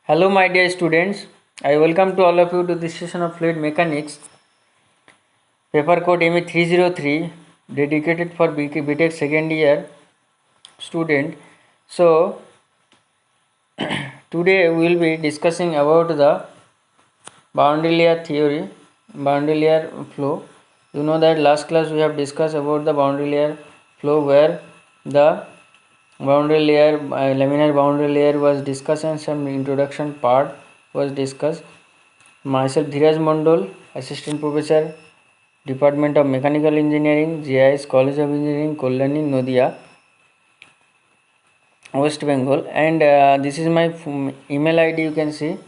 Hello, my dear students. I welcome to all of you to this session of fluid mechanics, paper code ME 303, dedicated for BTech second year student. So, today we will be discussing about the boundary layer theory, boundary layer flow. You know that last class we have discussed about the boundary layer flow, where the boundary layer, laminar boundary layer was discussed and some introduction part was discussed. Myself Dheeraj Mondol, Assistant Professor, Department of Mechanical Engineering, JIS College of Engineering, Kollani, Nodia, West Bengal, and this is my email ID. You can see.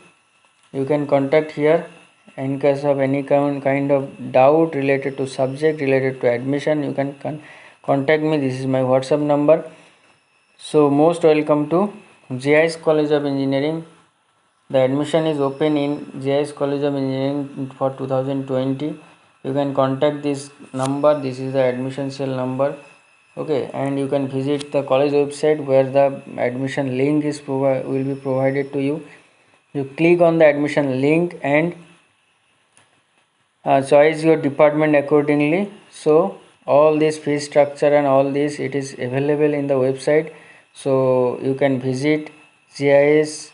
You can contact here in case of any kind of doubt related to subject, related to admission. You can contact me. This is my WhatsApp number. So most welcome to JIS College of Engineering. The admission is open in JIS College of Engineering for 2020. You can contact this number. This is the admission cell number. Okay, and you can visit the college website where the admission link is will be provided to you. You click on the admission link and choose your department accordingly. So all this fee structure and all this, it is available in the website. So you can visit GIS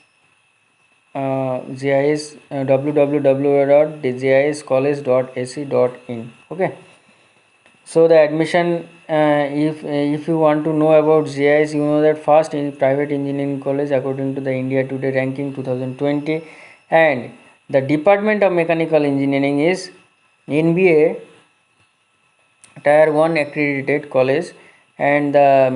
GIS www.giscollege.ac.in. Okay, so the admission, if you want to know about GIS, you know that first in private engineering college according to the India Today ranking 2020, and the Department of Mechanical Engineering is NBA Tier 1 accredited college, and the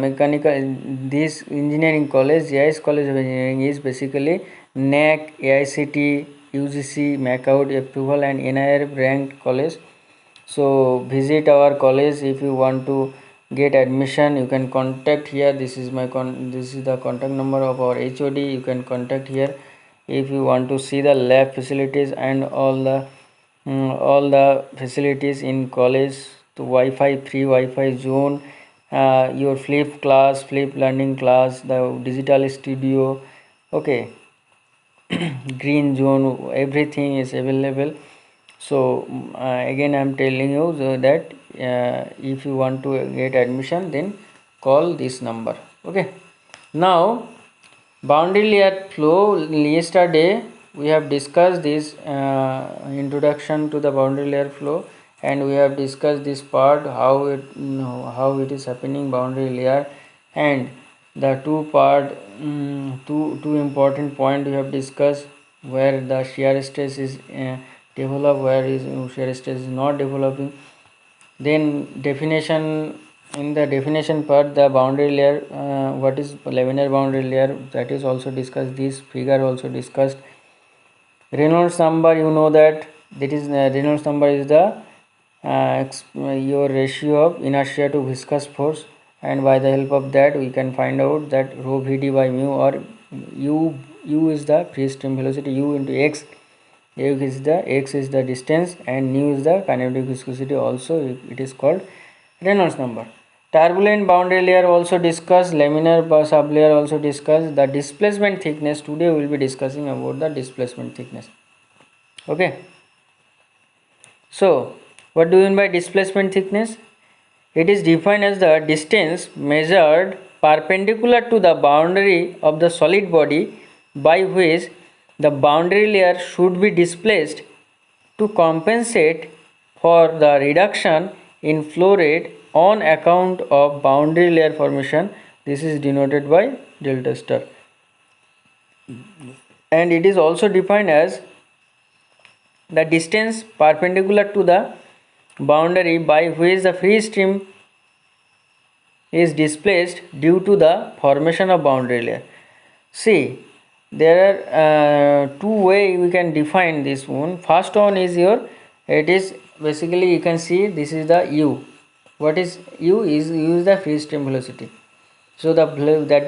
this engineering college, JIS College of Engineering, is basically NAC, AICT, UGC, MACOUT approval and NIRF ranked college. So visit our college if you want to get admission. You can contact here. This is my this is the contact number of our HOD. You can contact here if you want to see the lab facilities and all the facilities in college, to Wi-Fi, free Wi-Fi zone, your flip class, flip learning class, the digital studio, okay, green zone, everything is available. So again I am telling you that if you want to get admission, then call this number. Okay, now boundary layer flow. Yesterday we have discussed this introduction to the boundary layer flow, and we have discussed this part, how it is happening, boundary layer, and the two important point we have discussed, where the shear stress is developed, where is shear stress is not developing. Then definition, in the definition part, the boundary layer, what is laminar boundary layer, that is also discussed. This figure also discussed. Reynolds number, you know that is Reynolds number is the your ratio of inertia to viscous force, and by the help of that we can find out that rho vd by mu, or u is the free stream velocity, u into x. X is the distance, and nu is the kinetic viscosity. Also it is called Reynolds number. Turbulent boundary layer also discussed. Laminar sublayer also discussed. The displacement thickness, today we will be discussing about the displacement thickness. Okay, so what do you mean by displacement thickness? It is defined as the distance measured perpendicular to the boundary of the solid body by which the boundary layer should be displaced to compensate for the reduction in flow rate on account of boundary layer formation. This is denoted by delta star, and it is also defined as the distance perpendicular to the boundary by which the free stream is displaced due to the formation of boundary layer. See, there are two way we can define this one. First one is it is basically, you can see this is the u. What is u? U is the free stream velocity. So that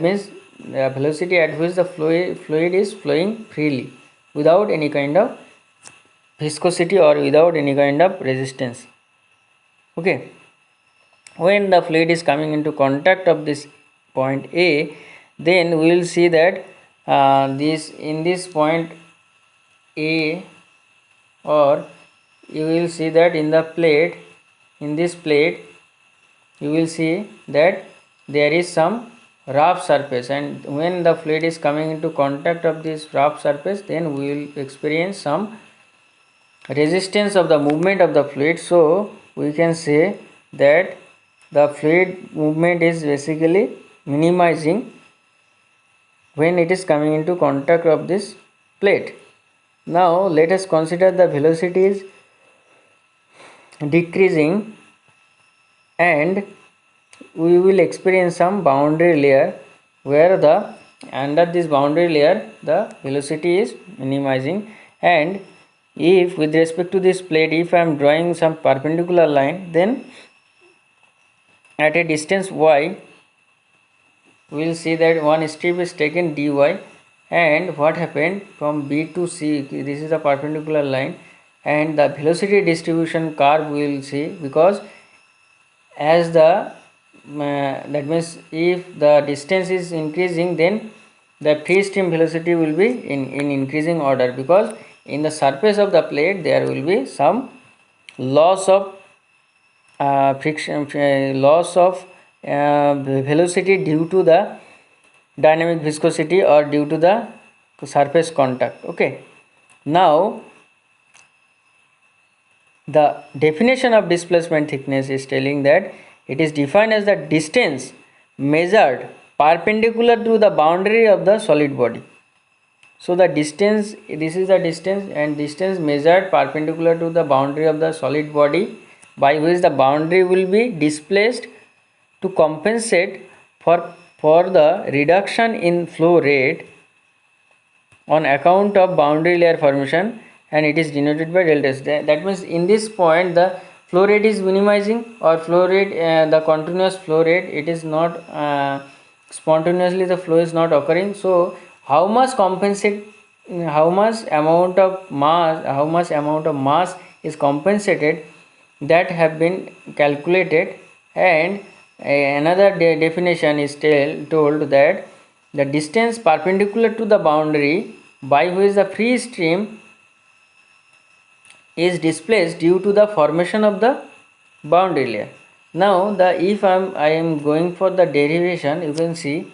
means the velocity at which the fluid is flowing freely without any kind of viscosity or without any kind of resistance. Okay, when the fluid is coming into contact of this point A, then we will see that this in this point A, or you will see that in the plate, in this plate you will see that there is some rough surface, and when the fluid is coming into contact of this rough surface, then we will experience some resistance of the movement of the fluid. So we can say that the fluid movement is basically minimizing when it is coming into contact of this plate. Now let us consider the velocity is decreasing, and we will experience some boundary layer where the under this boundary layer the velocity is minimizing. And if with respect to this plate, if I am drawing some perpendicular line, then at a distance y we will see that one strip is taken dy, and what happened from B to C, this is the perpendicular line, and the velocity distribution curve we will see, because as the that means if the distance is increasing, then the free stream velocity will be in increasing order, because in the surface of the plate there will be some loss of friction, loss of velocity due to the dynamic viscosity or due to the surface contact. Okay, now the definition of displacement thickness is telling that it is defined as the distance measured perpendicular to the boundary of the solid body. So the distance, this is the distance, and distance measured perpendicular to the boundary of the solid body, by which the boundary will be displaced to compensate for the reduction in flow rate on account of boundary layer formation, and it is denoted by delta S. That means in this point the flow rate is minimizing, or flow rate, the continuous flow rate, it is not spontaneously, the flow is not occurring. So how much compensate, how much amount of mass is compensated, that have been calculated. And another definition is told that the distance perpendicular to the boundary by which the free stream is displaced due to the formation of the boundary layer. Now if I am going for the derivation, you can see,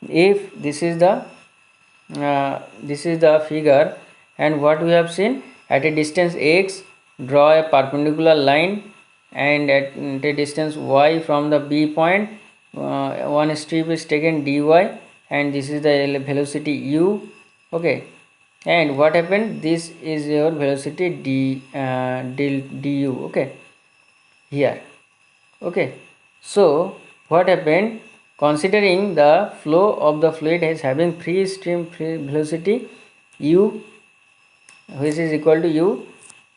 if this is the figure, and what we have seen, at a distance x draw a perpendicular line, and at a distance y from the B point one strip is taken dy, and this is the velocity u. Okay, and what happened, this is your velocity du. Okay, here. Okay, so what happened, considering the flow of the fluid as having free stream velocity u, which is equal to u,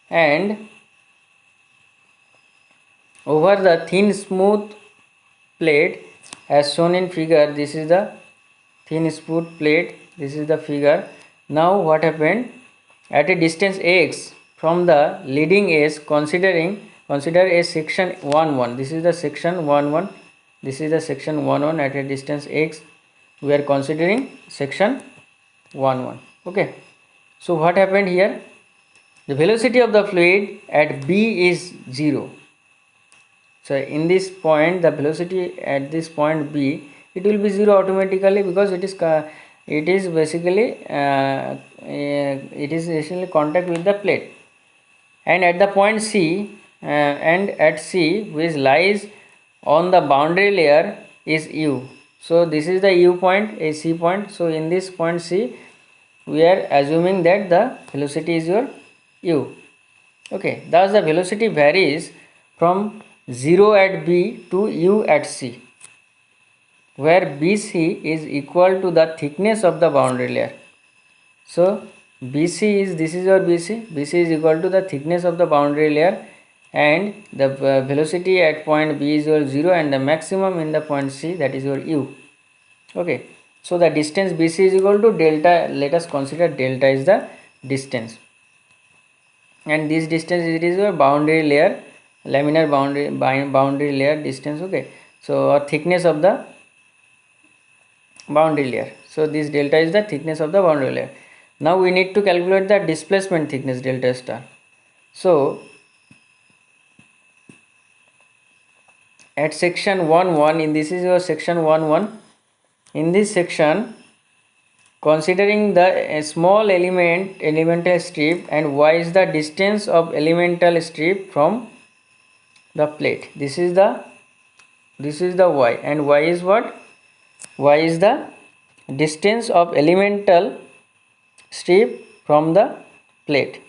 and over the thin smooth plate as shown in figure, this is the thin smooth plate, this is the figure. Now what happened, at a distance x from the leading edge, consider a section 1 1, this is the section 1 1, this is the section 1 1, at a distance x we are considering section 1 1. Okay, so what happened here, the velocity of the fluid at B is 0. So in this point, the velocity at this point B, it will be 0 automatically, because it is basically it is essentially contact with the plate. And at the point C, and at C, which lies on the boundary layer, is U. So this is the U point, a C point. So in this point C, we are assuming that the velocity is your U. Okay, thus the velocity varies from 0 at B to U at C, where BC is equal to the thickness of the boundary layer. So BC is, this is your BC is equal to the thickness of the boundary layer, and the velocity at point B is your 0, and the maximum in the point C, that is your U. Okay, so the distance BC is equal to delta, let us consider delta is the distance, and this distance, it is your boundary layer, laminar boundary layer distance. Okay, so or thickness of the boundary layer. So this delta is the thickness of the boundary layer. Now we need to calculate the displacement thickness delta star. So at section 1 in this is your section 1 in this section, considering the small elemental strip and y is the distance of elemental strip from the plate. This is the y, and y is what? Y is the distance of elemental strip from the plate,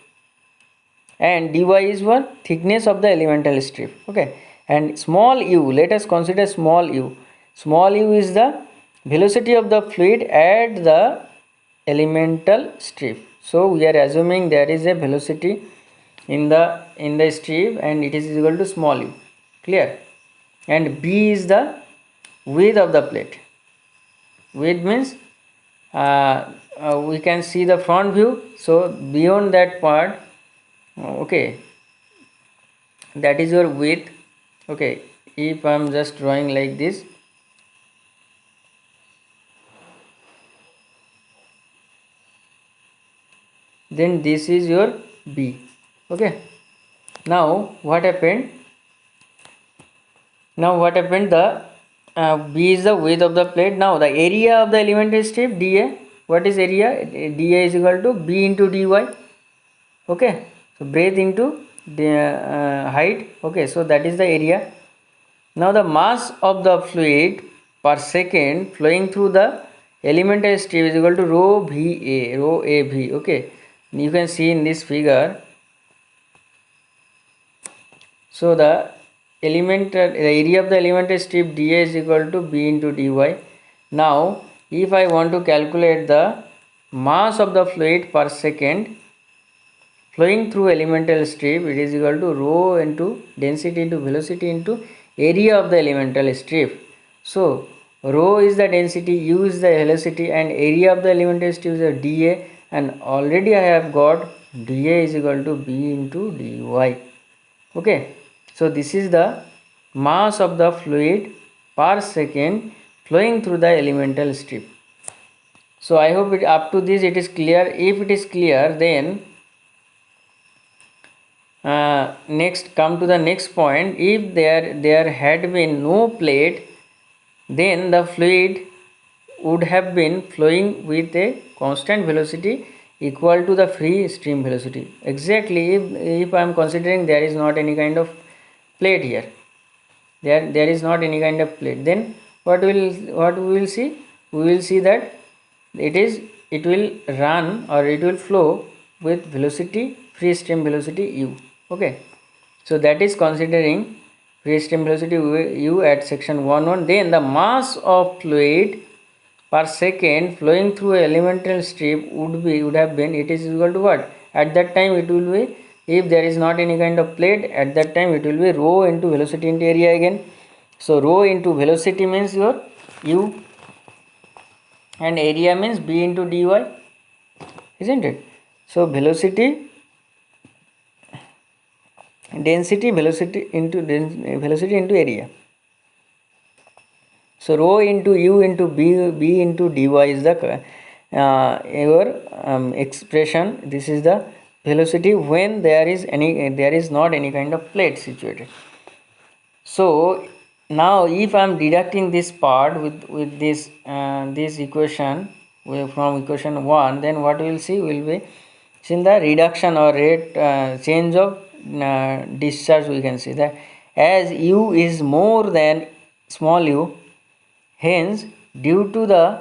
and dy is what? Thickness of the elemental strip. Okay, and small u, let us consider small u. Small u is the velocity of the fluid at the elemental strip. So we are assuming there is a velocity in the strip and it is equal to small u. Clear? And b is the width of the plate. Width means we can see the front view, so beyond that part, okay, that is your width. Okay, if I am just drawing like this, then this is your b. Okay, now what happened? The b is the width of the plate. Now the area of the elemental strip dA, what is area? dA is equal to b into dy. Okay, so breadth into the height. Okay, so that is the area. Now the mass of the fluid per second flowing through the elemental strip is equal to rho AV. Okay, you can see in this figure. So the area of the elemental strip dA is equal to b into dy. Now if I want to calculate the mass of the fluid per second flowing through elemental strip, it is equal to rho into density into velocity into area of the elemental strip. So rho is the density, u is the velocity, and area of the elemental strip is the dA, and already I have got dA is equal to b into dy. Okay, so this is the mass of the fluid per second flowing through the elemental strip. So I hope up to this it is clear. If it is clear, then next come to the next point. If there had been no plate, then the fluid would have been flowing with a constant velocity equal to the free stream velocity. Exactly, if I am considering there is not any kind of plate here, there is not any kind of plate, then what we will see? We will see that it will run or it will flow with velocity, free stream velocity u. Okay, so that is considering free stream velocity u at section 1. Then the mass of fluid per second flowing through elemental strip would have been, it is equal to what? At that time it will be, if there is not any kind of plate, at that time it will be rho into velocity into area again. So rho into velocity means your u, and area means b into dy, isn't it? So velocity, density, velocity into area. So rho into u into b into dy is the your expression. This is the velocity when there is not any kind of plate situated. So now if I am deducting this part with this equation from equation 1, then what we will see will be in the reduction or rate change of discharge. We can see that as u is more than small u, hence due to the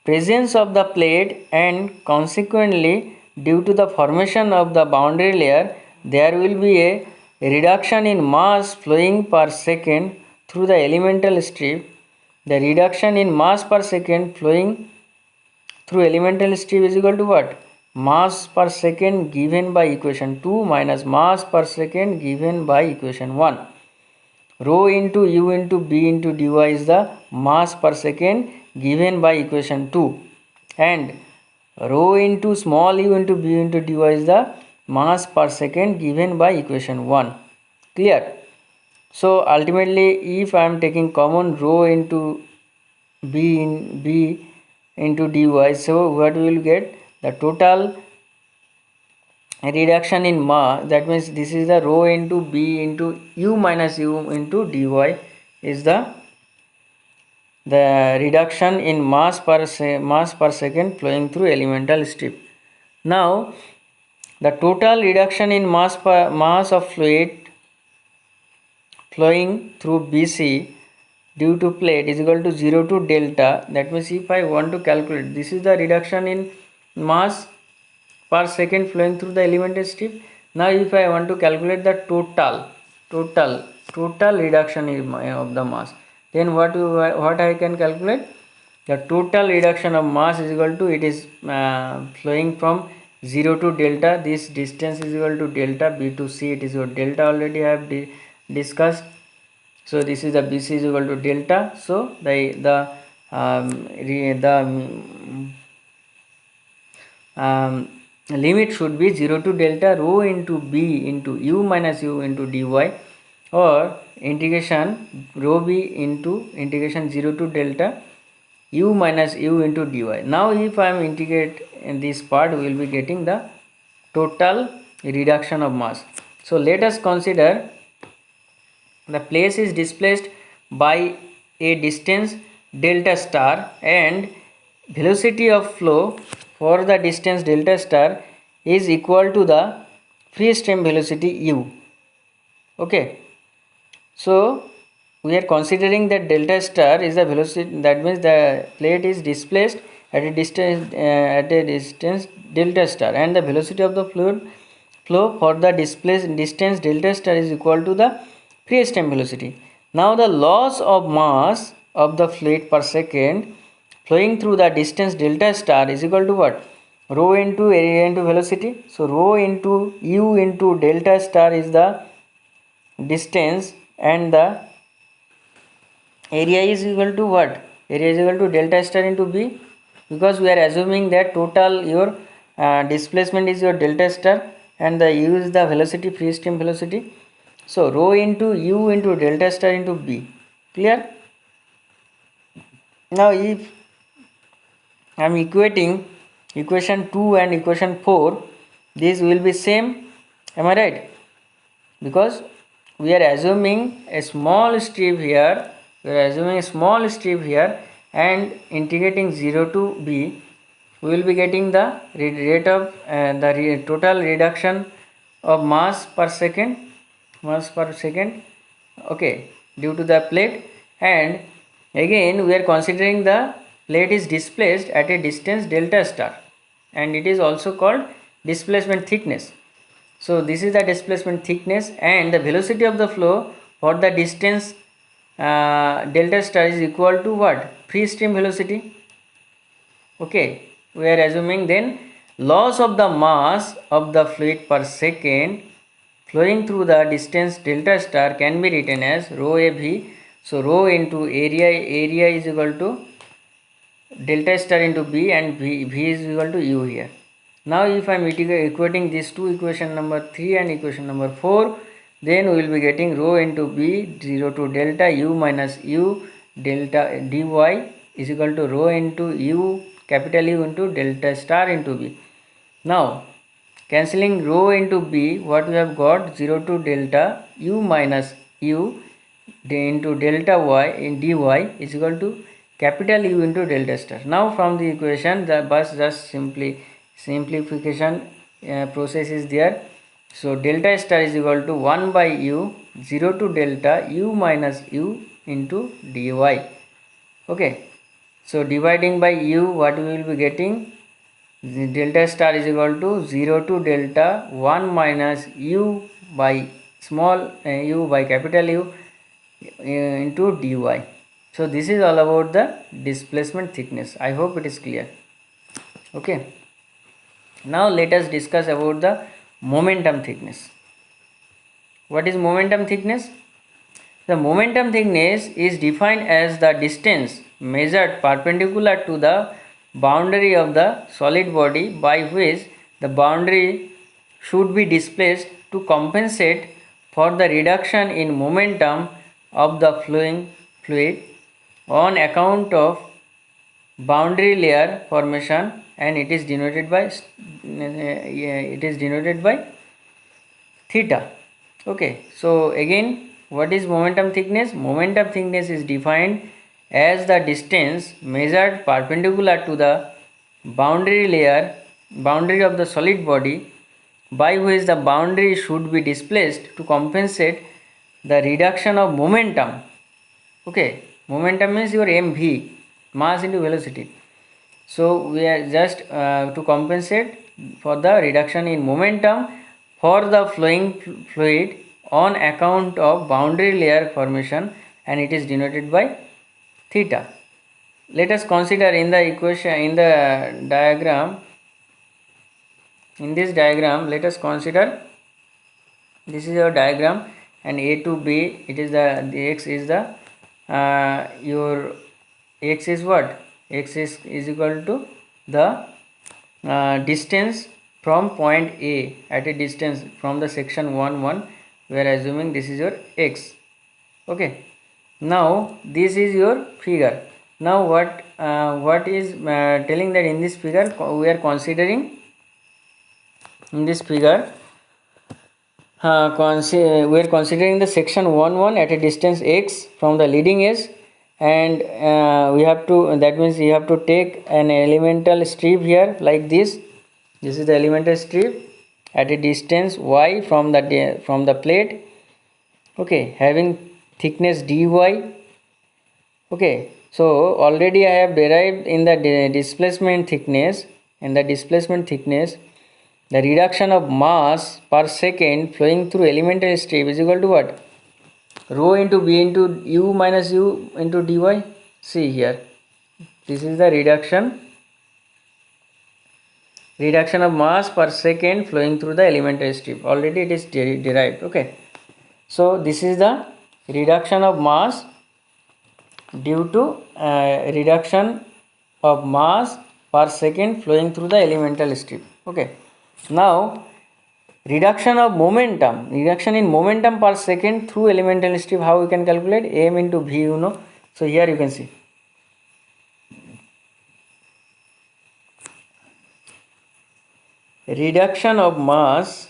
presence of the plate and consequently due to the formation of the boundary layer, there will be a reduction in mass flowing per second through the elemental strip. The reduction in mass per second flowing through elemental strip is equal to what? Mass per second given by equation 2 minus mass per second given by equation 1. Rho into u into b into dy is the mass per second given by equation 2, and rho into small u into b into dy is the mass per second given by equation 1. Clear? So ultimately if I am taking common rho into b into dy. So what we will get? The total reduction in mass, that means this is the rho into b into u minus u into dy, is the reduction in mass per second flowing through elemental strip. Now the total reduction in mass of fluid flowing through BC due to plate is equal to 0 to delta. That means if I want to calculate, this is the reduction in mass per second flowing through the elemental strip. Now if I want to calculate the total reduction of the mass, then what I can calculate? The total reduction of mass is equal to, it is flowing from 0 to delta. This distance is equal to delta. B to C, it is your delta, already I have discussed. So this is the BC is equal to delta. So the limit should be 0 to delta rho into b into u minus u into dy, or integration rho b into integration 0 to delta u minus u into dy. Now if I am integrate in this part, we will be getting the total reduction of mass. So let us consider the place is displaced by a distance delta star, and velocity of flow for the distance delta star is equal to the free stream velocity u. Okay, so we are considering that delta star is the velocity, that means the plate is displaced at a distance delta star, and the velocity of the fluid flow for the distance delta star is equal to the free stream velocity. Now the loss of mass of the fluid per second flowing through the distance delta star is equal to what? Rho into area into velocity. So rho into u into delta star is the distance, and the area is equal to what? Area is equal to delta star into b, because we are assuming that total your displacement is your delta star, and the u is the velocity, free stream velocity. So rho into u into delta star into b. Clear? Now if I am equating equation 2 and equation 4, these will be same. Am I right? Because we are assuming a small strip here, and integrating 0 to b, we will be getting the rate of total reduction of mass per second, okay, due to the plate. And again we are considering the plate is displaced at a distance delta star, and it is also called displacement thickness. So this is the displacement thickness, and the velocity of the flow for the distance delta star is equal to what? Free stream velocity. Okay, we are assuming then loss of the mass of the fluid per second flowing through the distance delta star can be written as rho a v. So rho into area is equal to delta star into b, and v is equal to u here. Now if I am equating these two, equation number 3 and equation number 4, then we will be getting rho into b 0 to delta u minus u delta dy is equal to rho into u, capital U into delta star into b. Now cancelling rho into b, what we have got? 0 to delta u minus u into delta y in dy is equal to capital U into delta star. Now from the equation, the just simplification process is there. So delta star is equal to 1 by u 0 to delta u minus u into dy. Okay, so dividing by u, what we will be getting? The delta star is equal to 0 to delta 1 minus u by small u by capital U into dy. So this is all about the displacement thickness. I hope it is clear. Okay, now let us discuss about the momentum thickness. What is momentum thickness? The momentum thickness is defined as the distance measured perpendicular to the boundary of the solid body by which the boundary should be displaced to compensate for the reduction in momentum of the flowing fluid on account of boundary layer formation, and it is denoted by theta. Okay, so again, what is momentum thickness? Momentum thickness is defined as the distance measured perpendicular to the boundary of the solid body, by which the boundary should be displaced to compensate the reduction of momentum. Okay, momentum means your mv, mass into velocity. So we are just to compensate for the reduction in momentum for the flowing fluid on account of boundary layer formation, and it is denoted by theta. Let us consider in the equation, in the diagram, in this diagram, let us consider, this is your diagram, and a to b, it is the x is the your x is what? X is equal to the distance from point A, at a distance from the section 1 we are assuming this is your x. Okay, now this is your figure. Now what is telling that in this figure we are considering, in this figure we are considering the section 1 at a distance x from the leading edge, and we have to, that means you have to take an elemental strip here like this. This is the elemental strip at a distance y from the plate. Okay, having thickness dy. Okay, so already I have derived in the displacement thickness, the reduction of mass per second flowing through elemental strip is equal to what? Rho into b into u minus u into dy. See here, this is the reduction of mass per second flowing through the elemental strip. Already it is derived. Okay, so this is the reduction of mass due to reduction of mass per second flowing through the elemental strip. Okay, now reduction in momentum per second through elemental strip, how we can calculate? M into V, you know. So here you can see reduction of mass,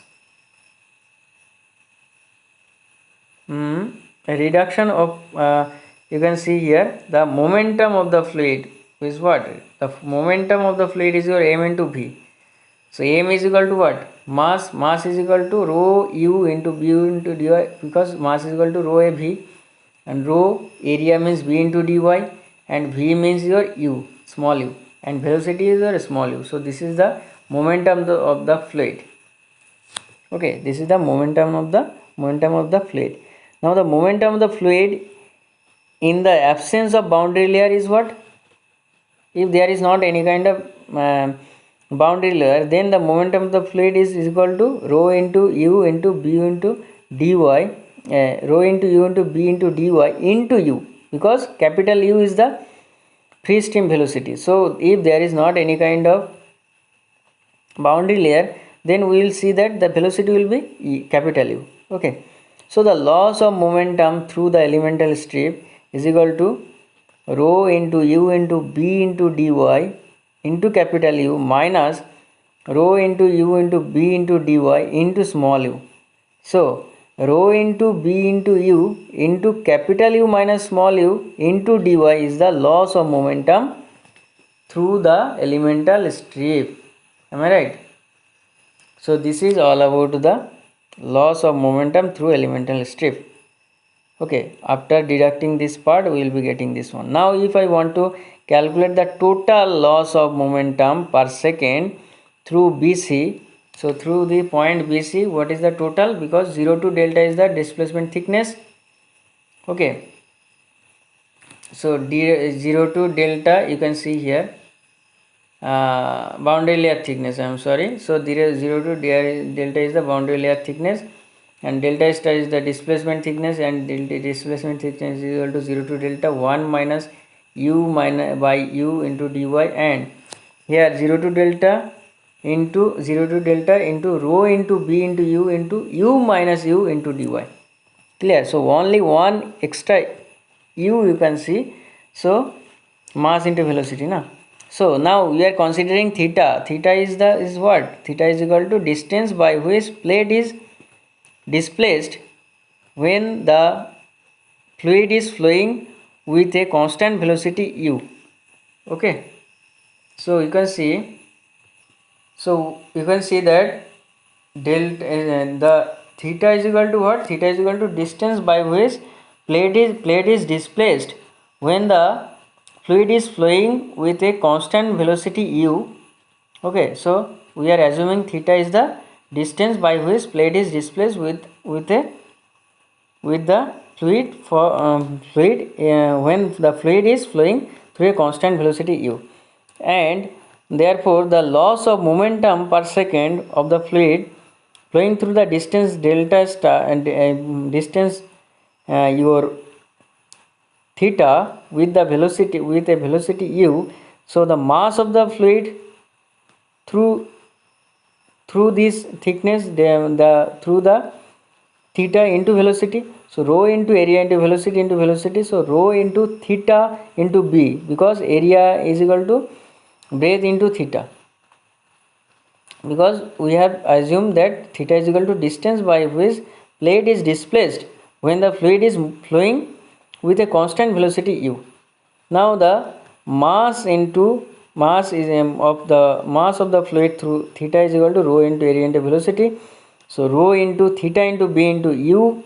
you can see here the momentum of the fluid is what? The momentum of the fluid is your M into V. So M is equal to what? Mass is equal to rho u into bu into dy, because mass is equal to rho a v, and rho area means v into dy, and v means your u, small u, and velocity is your small u. So this is the momentum of the fluid. Okay, this is the momentum of the fluid. Now the momentum of the fluid in the absence of boundary layer is what? If there is not any kind of boundary layer, then the momentum of the fluid is equal to rho into u into b into dy, rho into u into b into dy into u, because capital U is the free stream velocity. So if there is not any kind of boundary layer, then we will see that the velocity will be capital U. Okay, so the loss of momentum through the elemental strip is equal to rho into u into b into dy into capital U minus rho into u into b into dy into small u. So rho into b into u into capital U minus small u into dy is the loss of momentum through the elemental strip. Am I right? So this is all about the loss of momentum through elemental strip. Okay, after deducting this part we will be getting this one. Now if I want to calculate the total loss of momentum per second through BC, so through the point BC, what is the total? Because 0 to delta is the displacement thickness. Okay, so 0 to delta, you can see here boundary layer thickness, I am sorry. So there is 0 to delta is the boundary layer thickness, and delta star is the displacement thickness, and displacement thickness is equal to 0 to delta 1 minus u minus by u into dy, and here 0 to delta into rho into b into u minus u into dy. Clear? So only one extra u you can see. So mass into velocity, na. So now we are considering theta. Theta is what? Theta is equal to distance by which plate is displaced when the fluid is flowing with a constant velocity u. Okay, so you can see, that the theta is equal to what? Theta is equal to distance by which plate is displaced when the fluid is flowing with a constant velocity u. Okay, so we are assuming theta is the distance by which plate is displaced with the fluid when the fluid is flowing through a constant velocity u, and therefore the loss of momentum per second of the fluid flowing through the distance delta star and distance your theta with a velocity u. So the mass of the fluid through this thickness, through the theta into velocity, so rho into area into velocity, so rho into theta into b, because area is equal to breadth into theta, because we have assumed that theta is equal to distance by which plate is displaced when the fluid is flowing with a constant velocity u. Now the mass is of the fluid through theta is equal to rho into area into velocity. So rho into theta into b into u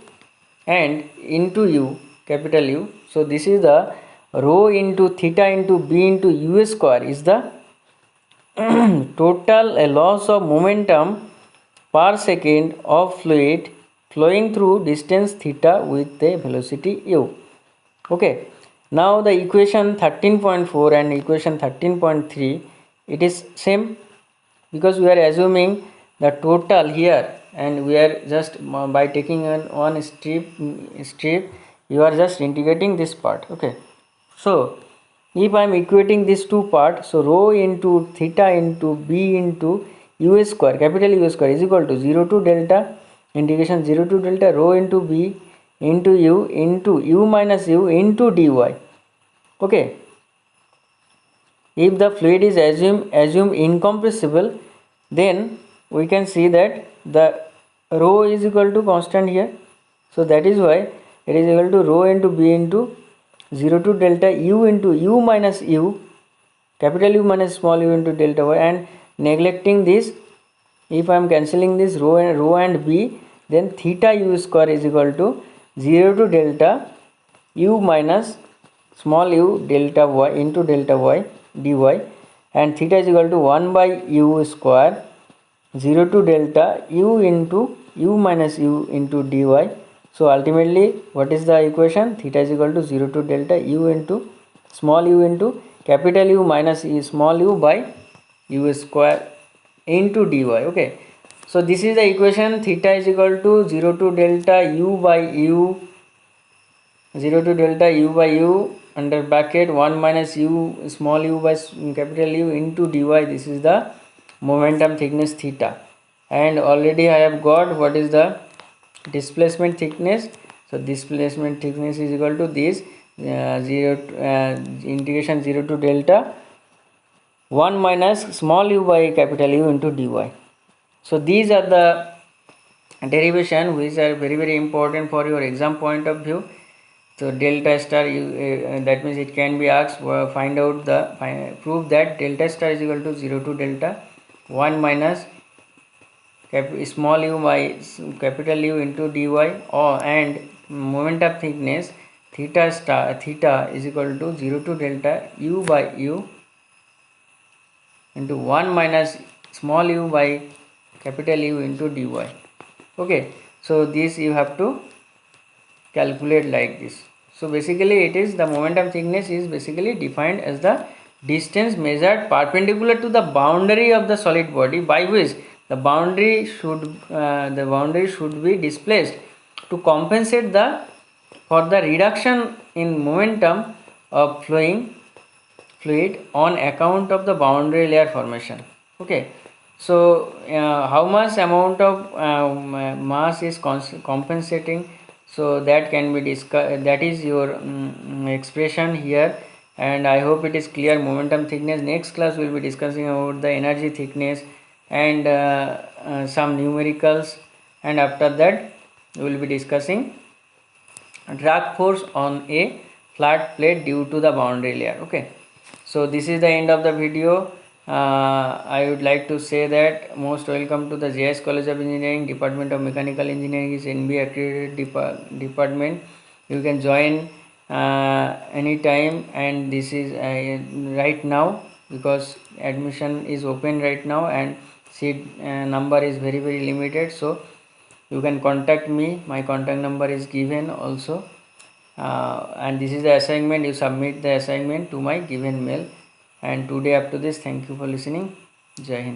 and into u, capital U. So this is the rho into theta into b into u square is the total loss of momentum per second of fluid flowing through distance theta with a velocity u. Okay, now the equation 13.4 and equation 13.3, it is same, because we are assuming the total here, and we are just by taking one strip you are just integrating this part. Okay, so if I am equating these two parts, so rho into theta into b into u square, capital U square, is equal to 0 to delta integration 0 to delta rho into b into u minus u into dy. Okay, if the fluid is assumed incompressible, then we can see that the rho is equal to constant here, so that is why it is equal to rho into b into 0 to delta u into u minus u, capital U minus small u into delta y, and neglecting this, if I am cancelling this rho and b, then theta u square is equal to 0 to delta u minus small u delta y into delta y dy, and theta is equal to 1 by u square 0 to delta u into u minus u into dy. So ultimately what is the equation? Theta is equal to 0 to delta u into small u into capital U minus small u by u square into dy. Okay, so this is the equation. Theta is equal to 0 to delta u by u, 0 to delta u by u under bracket 1 minus u small u by capital U into dy. This is the momentum thickness theta, and already I have got what is the displacement thickness. So displacement thickness is equal to this integration 0 to delta 1 minus small u by capital U into dy. So these are the derivation which are very important for your exam point of view. So delta star, that means it can be asked, find out prove that delta star is equal to 0 to delta 1 minus small u by capital U into dy, and moment of thickness theta is equal to 0 to delta u by u into 1 minus small u by capital U into dy. Okay, so this you have to calculate like this. So basically it is the momentum thickness is basically defined as the distance measured perpendicular to the boundary of the solid body by which the boundary should be displaced to compensate for the reduction in momentum of flowing fluid on account of the boundary layer formation. Okay, so how much amount of mass is compensating, so that can be discussed. That is your expression here, and I hope it is clear. Momentum thickness, next class we will be discussing about the energy thickness and some numericals, and after that we will be discussing drag force on a flat plate due to the boundary layer. Okay, so this is the end of the video. I would like to say that most welcome to the JS College of Engineering, Department of Mechanical Engineering is NBA accredited department. You can join anytime, and this is right now, because admission is open right now and seat number is very limited. So you can contact me, my contact number is given also, and this is the assignment. You submit the assignment to my given mail. And today up to this, thank you for listening. Jai Hind.